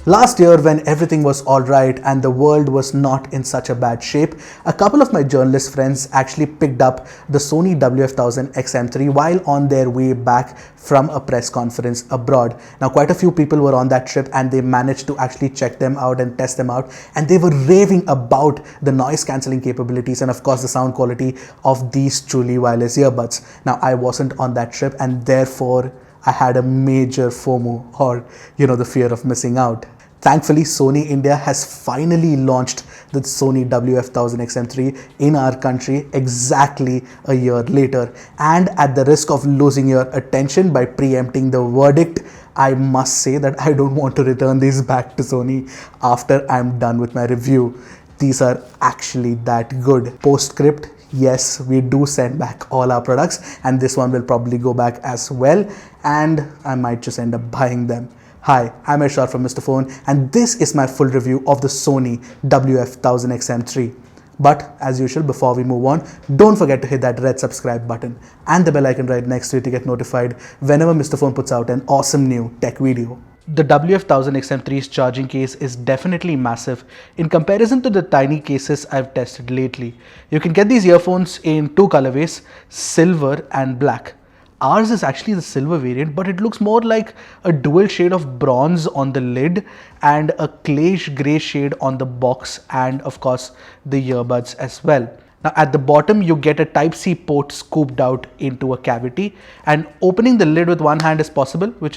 Last year, when everything was alright and the world was not in such a bad shape, a couple of my journalist friends actually picked up the Sony WF-1000XM3 while on their way back from a press conference abroad. Now, quite a few people were on that trip and they managed to actually check them out and test them out, and they were raving about the noise cancelling capabilities and of course the sound quality of these truly wireless earbuds. Now, I wasn't on that trip and therefore I had a major FOMO, or the fear of missing out. Thankfully, Sony India has finally launched the Sony WF-1000XM3 in our country exactly a year later. And at the risk of losing your attention by preempting the verdict, I must say that I don't want to return these back to Sony after I'm done with my review. These are actually that good. Postscript: yes, we do send back all our products, and this one will probably go back as well, and I might just end up buying them. Hi, I'm Ershad from Mr. Phone, and this is my full review of the Sony WF-1000XM3. But as usual, before we move on, don't forget to hit that red subscribe button and the bell icon right next to it to get notified whenever Mr. Phone puts out an awesome new tech video. The WF-1000XM3's charging case is definitely massive in comparison to the tiny cases I've tested lately. You can get these earphones in two colorways, silver and black. Ours is actually the silver variant, but it looks more like a dual shade of bronze on the lid and a clayish grey shade on the box, and of course the earbuds as well. Now at the bottom you get a Type-C port scooped out into a cavity, and opening the lid with one hand is possible, but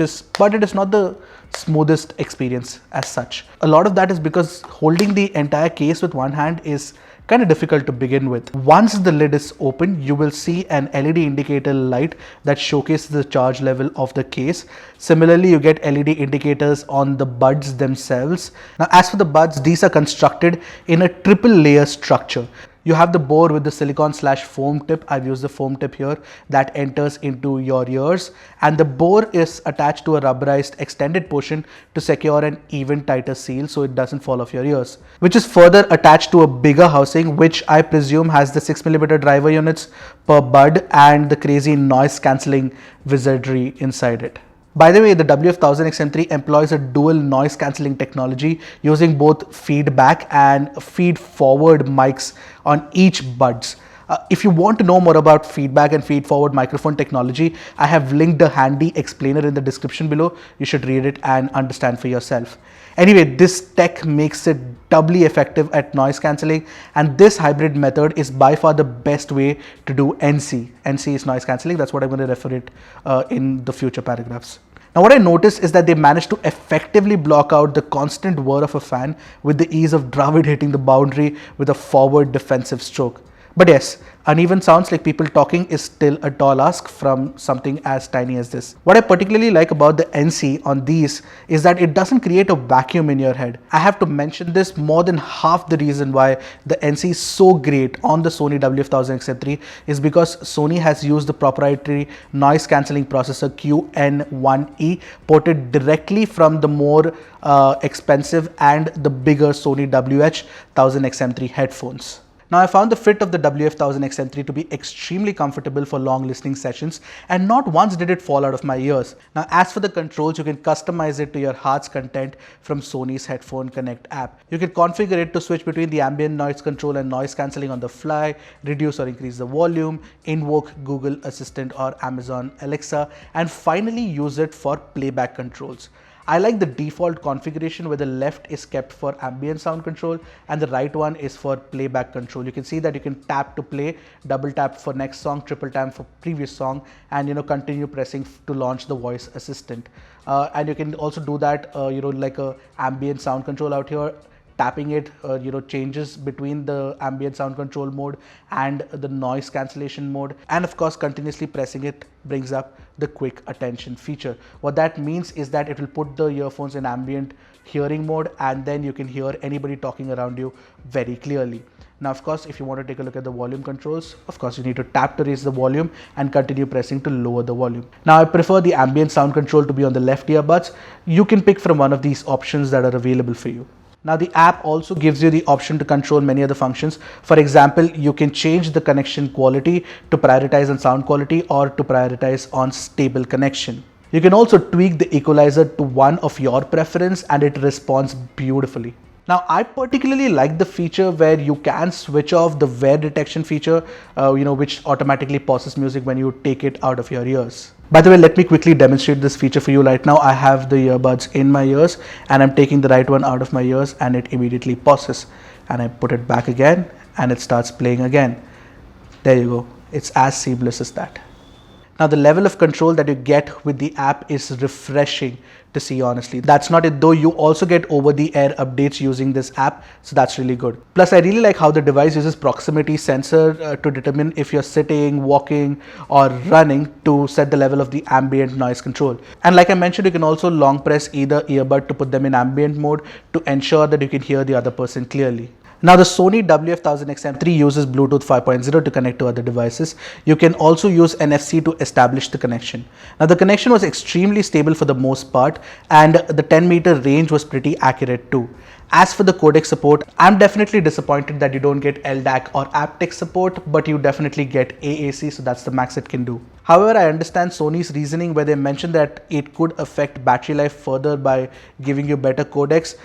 it is not the smoothest experience as such. A lot of that is because holding the entire case with one hand is kind of difficult to begin with. Once the lid is open, you will see an LED indicator light that showcases the charge level of the case. Similarly, you get LED indicators on the buds themselves. Now, as for the buds, these are constructed in a triple layer structure. You have the bore with the silicone/foam tip. I've used the foam tip here that enters into your ears, and the bore is attached to a rubberized extended portion to secure an even tighter seal so it doesn't fall off your ears, which is further attached to a bigger housing which I presume has the 6mm driver units per bud and the crazy noise cancelling wizardry inside it. By the way, the WF-1000XM3 employs a dual noise cancelling technology using both feedback and feed-forward mics on each buds. If you want to know more about feedback and feed-forward microphone technology, I have linked a handy explainer in the description below. You should read it and understand for yourself. Anyway, this tech makes it doubly effective at noise cancelling, and this hybrid method is by far the best way to do NC. NC is noise cancelling. That's what I'm going to refer it in the future paragraphs. Now, what I noticed is that they managed to effectively block out the constant whir of a fan with the ease of Dravid hitting the boundary with a forward defensive stroke. But yes, uneven sounds like people talking is still a tall ask from something as tiny as this. What I particularly like about the NC on these is that it doesn't create a vacuum in your head. I have to mention this: more than half the reason why the NC is so great on the Sony WF-1000XM3 is because Sony has used the proprietary noise cancelling processor QN1E ported directly from the more expensive and the bigger Sony WH-1000XM3 headphones. Now, I found the fit of the WF-1000XM3 to be extremely comfortable for long listening sessions, and not once did it fall out of my ears. Now, as for the controls, you can customize it to your heart's content from Sony's Headphone Connect app. You can configure it to switch between the ambient noise control and noise cancelling on the fly, reduce or increase the volume, invoke Google Assistant or Amazon Alexa, and finally use it for playback controls. I like the default configuration where the left is kept for ambient sound control and the right one is for playback control. You can see that you can tap to play, double tap for next song, triple tap for previous song, and continue pressing to launch the voice assistant. And you can also do that like a ambient sound control out here. Tapping it changes between the ambient sound control mode and the noise cancellation mode, and of course continuously pressing it brings up the quick attention feature. What that means is that it will put the earphones in ambient hearing mode, and then you can hear anybody talking around you very clearly. Now, of course, if you want to take a look at the volume controls, of course you need to tap to raise the volume and continue pressing to lower the volume. Now, I prefer the ambient sound control to be on the left earbuds. You can pick from one of these options that are available for you. Now, the app also gives you the option to control many other functions. For example, you can change the connection quality to prioritize on sound quality or to prioritize on stable connection. You can also tweak the equalizer to one of your preference and it responds beautifully. Now, I particularly like the feature where you can switch off the wear detection feature, which automatically pauses music when you take it out of your ears. By the way, let me quickly demonstrate this feature for you right now. I have the earbuds in my ears and I'm taking the right one out of my ears and it immediately pauses. And I put it back again and it starts playing again. There you go. It's as seamless as that. Now, the level of control that you get with the app is refreshing to see, honestly. That's not it though, you also get over-the-air updates using this app, so that's really good. Plus, I really like how the device uses proximity sensor to determine if you're sitting, walking, or running to set the level of the ambient noise control. And like I mentioned, you can also long press either earbud to put them in ambient mode to ensure that you can hear the other person clearly. Now, the Sony WF-1000XM3 uses Bluetooth 5.0 to connect to other devices. You can also use NFC to establish the connection. Now, the connection was extremely stable for the most part and the 10-meter range was pretty accurate too. As for the codec support, I'm definitely disappointed that you don't get LDAC or aptX support, but you definitely get AAC, so that's the max it can do. However, I understand Sony's reasoning where they mentioned that it could affect battery life further by giving you better codecs.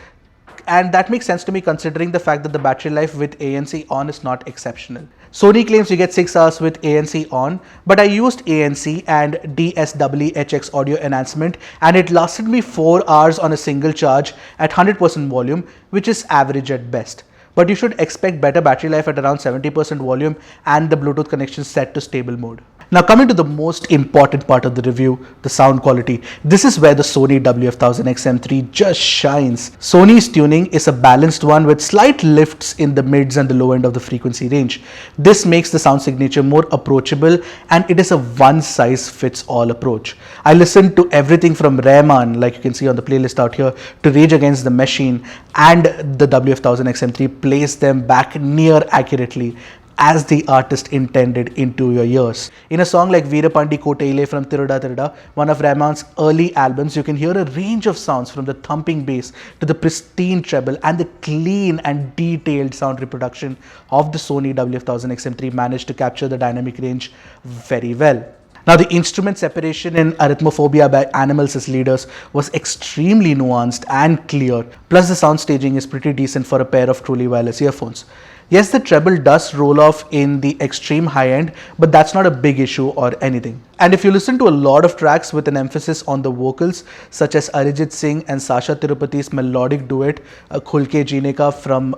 And that makes sense to me considering the fact that the battery life with ANC on is not exceptional. Sony claims you get 6 hours with ANC on, but I used ANC and DSWHX audio enhancement and it lasted me 4 hours on a single charge at 100% volume, which is average at best. But you should expect better battery life at around 70% volume and the Bluetooth connection set to stable mode. Now, coming to the most important part of the review, the sound quality. This is where the Sony WF-1000XM3 just shines. Sony's tuning is a balanced one with slight lifts in the mids and the low end of the frequency range. This makes the sound signature more approachable and it is a one-size-fits-all approach. I listened to everything from Rahman, like you can see on the playlist out here, to Rage Against the Machine, and the WF-1000XM3 plays them back near accurately as the artist intended into your ears. In a song like Veerapandi Kotaile from Tiruda Tiruda, one of Rahman's early albums, you can hear a range of sounds from the thumping bass to the pristine treble, and the clean and detailed sound reproduction of the Sony WF-1000XM3 managed to capture the dynamic range very well. Now, the instrument separation in Arithmophobia by Animals as Leaders was extremely nuanced and clear, plus the sound staging is pretty decent for a pair of truly wireless earphones. Yes, the treble does roll off in the extreme high end, but that's not a big issue or anything. And if you listen to a lot of tracks with an emphasis on the vocals, such as Arijit Singh and Sasha Tirupati's melodic duet, Khul Ke Jeene Ka from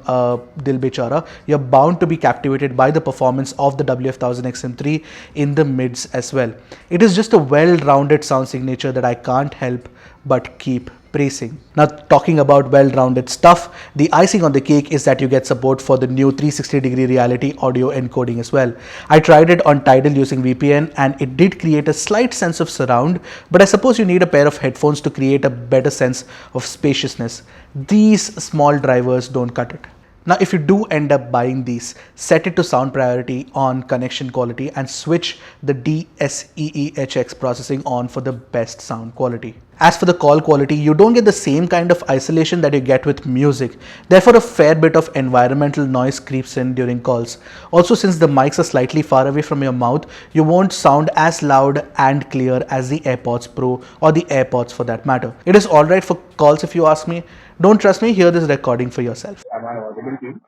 Dil Bechara, you're bound to be captivated by the performance of the WF-1000XM3 in the mids as well. It is just a well-rounded sound signature that I can't help but keep praising. Now, talking about well-rounded stuff, the icing on the cake is that you get support for the new 360-degree reality audio encoding as well. I tried it on Tidal using VPN and it did create a slight sense of surround, but I suppose you need a pair of headphones to create a better sense of spaciousness. These small drivers don't cut it. Now, if you do end up buying these, set it to sound priority on connection quality and switch the DSEEHX processing on for the best sound quality. As for the call quality, you don't get the same kind of isolation that you get with music. Therefore, a fair bit of environmental noise creeps in during calls. Also, since the mics are slightly far away from your mouth, you won't sound as loud and clear as the AirPods Pro or the AirPods for that matter. It is alright for calls if you ask me. Don't trust me, hear this recording for yourself. Am I audible to you?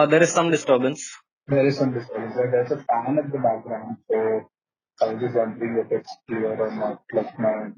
There is some disturbance. There is some disturbance. There's a fan at the background, so I was just wondering if it's clear or not. Like my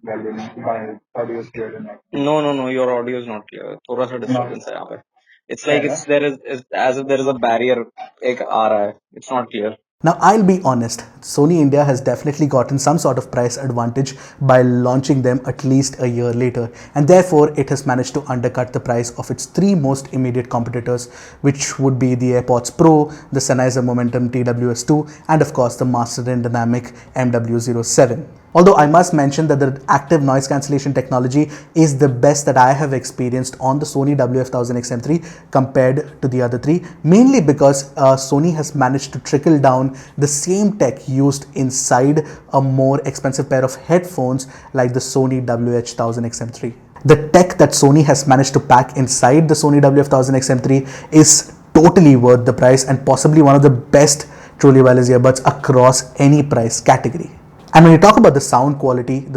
audio is clear or not. No, your audio is not clear. थोड़ा सा disturbance है यहाँ पे. It's like Yeah, it's there is as if there is a barrier एक आ रहा है. It's not clear. Now, I'll be honest, Sony India has definitely gotten some sort of price advantage by launching them at least a year later, and therefore it has managed to undercut the price of its three most immediate competitors, which would be the AirPods Pro, the Sennheiser Momentum TWS2, and of course the Master and Dynamic MW07. Although I must mention that the active noise cancellation technology is the best that I have experienced on the Sony WF-1000XM3 compared to the other three, mainly because Sony has managed to trickle down the same tech used inside a more expensive pair of headphones like the Sony WH-1000XM3. The tech that Sony has managed to pack inside the Sony WF-1000XM3 is totally worth the price and possibly one of the best truly wireless earbuds across any price category. And when you talk about the sound quality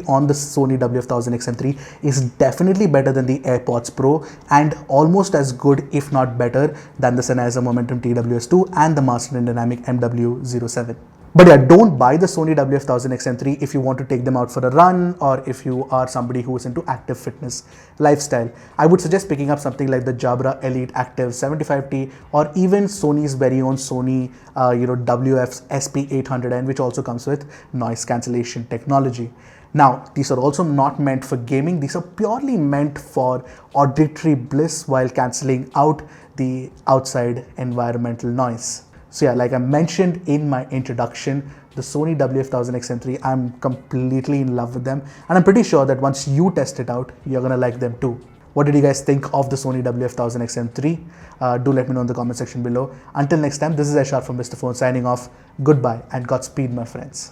on the Sony WF-1000XM3 is definitely better than the AirPods Pro and almost as good, if not better, than the Sennheiser Momentum TWS2 and the Master & Dynamic MW07. But yeah, don't buy the Sony WF-1000XM3 if you want to take them out for a run or if you are somebody who is into active fitness lifestyle. I would suggest picking up something like the Jabra Elite Active 75T or even Sony's very own Sony WF SP800N, which also comes with noise cancellation technology. Now, these are also not meant for gaming. These are purely meant for auditory bliss while cancelling out the outside environmental noise. So yeah, like I mentioned in my introduction, the Sony WF-1000XM3, I'm completely in love with them. And I'm pretty sure that once you test it out, you're gonna like them too. What did you guys think of the Sony WF-1000XM3? Do let me know in the comment section below. Until next time, this is Ershad from Mr. Phone signing off. Goodbye and Godspeed, my friends.